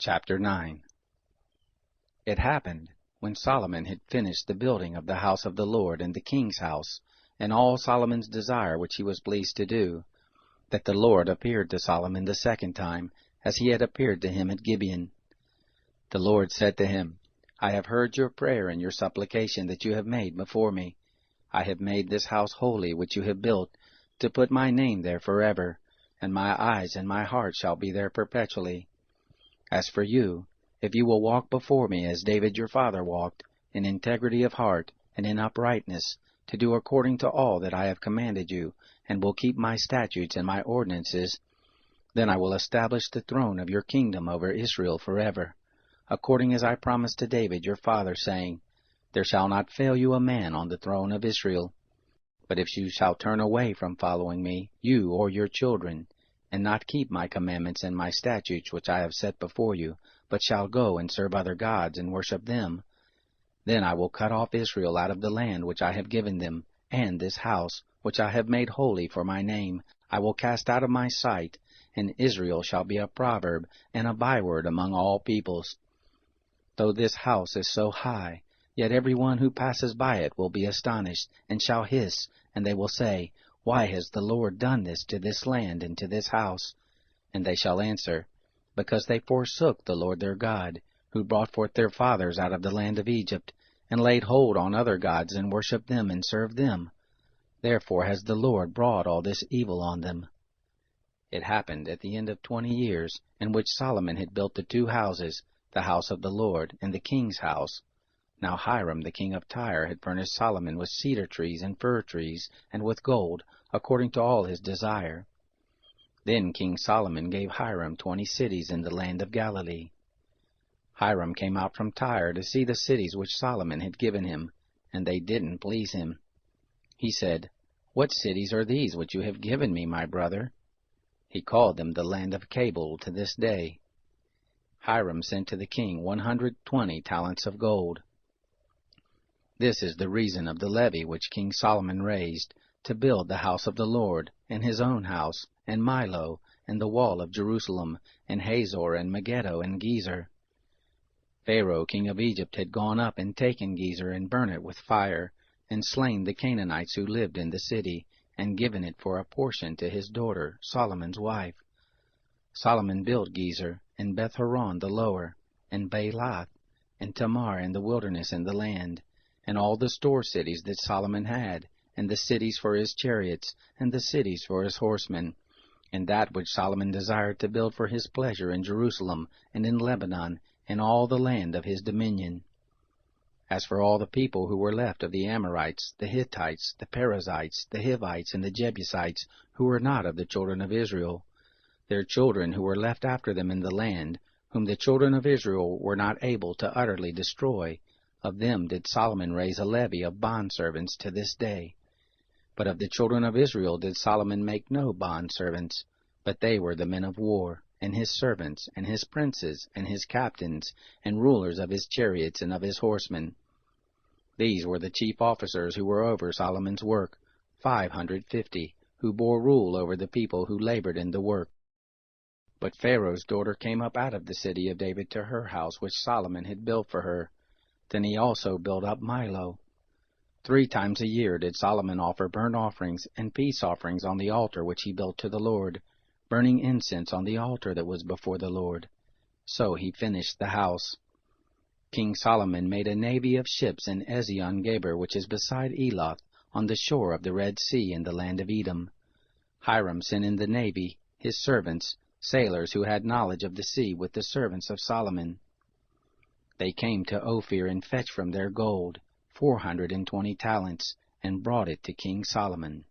Chapter 9. It happened, when Solomon had finished the building of the house of the Lord and the king's house, and all Solomon's desire which he was pleased to do, that the Lord appeared to Solomon the second time, as he had appeared to him at Gibeon. The Lord said to him, I have heard your prayer and your supplication that you have made before me. I have made this house holy which you have built, to put my name there forever, and my eyes and my heart shall be there perpetually. As for you, if you will walk before me as David your father walked, in integrity of heart and in uprightness, to do according to all that I have commanded you, and will keep my statutes and my ordinances, then I will establish the throne of your kingdom over Israel forever, according as I promised to David your father, saying, There shall not fail you a man on the throne of Israel. But if you shall turn away from following me, you or your children, and not keep my commandments and my statutes which I have set before you, but shall go and serve other gods and worship them, then I will cut off Israel out of the land which I have given them, and this house, which I have made holy for my name, I will cast out of my sight, and Israel shall be a proverb and a byword among all peoples. Though this house is so high, yet every one who passes by it will be astonished, and shall hiss, and they will say, Why has the Lord done this to this land and to this house? And they shall answer, Because they forsook the Lord their God, who brought forth their fathers out of the land of Egypt, and laid hold on other gods, and worshipped them and served them. Therefore has the Lord brought all this evil on them. It happened at the end of 20 years, in which Solomon had built the 2 houses, the house of the Lord and the king's house. Now Hiram the king of Tyre had furnished Solomon with cedar trees and fir trees, and with gold, according to all his desire. Then King Solomon gave Hiram 20 cities in the land of Galilee. Hiram came out from Tyre to see the cities which Solomon had given him, and they didn't please him. He said, What cities are these which you have given me, my brother? He called them the land of Cabul to this day. Hiram sent to the king 120 talents of gold. This is the reason of the levy which King Solomon raised, to build the house of the Lord, and his own house, and Milo, and the wall of Jerusalem, and Hazor, and Megiddo, and Gezer. Pharaoh king of Egypt had gone up and taken Gezer, and burnt it with fire, and slain the Canaanites who lived in the city, and given it for a portion to his daughter, Solomon's wife. Solomon built Gezer, and Beth-horon the lower, and Baalath, and Tamar in the wilderness in the land, and all the store cities that Solomon had, and the cities for his chariots, and the cities for his horsemen, and that which Solomon desired to build for his pleasure in Jerusalem, and in Lebanon, and all the land of his dominion. As for all the people who were left of the Amorites, the Hittites, the Perizzites, the Hivites, and the Jebusites, who were not of the children of Israel, their children who were left after them in the land, whom the children of Israel were not able to utterly destroy, of them did Solomon raise a levy of bondservants to this day. But of the children of Israel did Solomon make no bondservants, but they were the men of war, and his servants, and his princes, and his captains, and rulers of his chariots and of his horsemen. These were the chief officers who were over Solomon's work, 550, who bore rule over the people who labored in the work. But Pharaoh's daughter came up out of the city of David to her house which Solomon had built for her. Then he also built up Milo. 3 times a year did Solomon offer burnt offerings and peace offerings on the altar which he built to the Lord, burning incense on the altar that was before the Lord. So he finished the house. King Solomon made a navy of ships in Ezion-Geber, which is beside Eloth, on the shore of the Red Sea in the land of Edom. Hiram sent in the navy his servants, sailors who had knowledge of the sea, with the servants of Solomon. They came to Ophir and fetched from there gold, 420 talents, and brought it to King Solomon.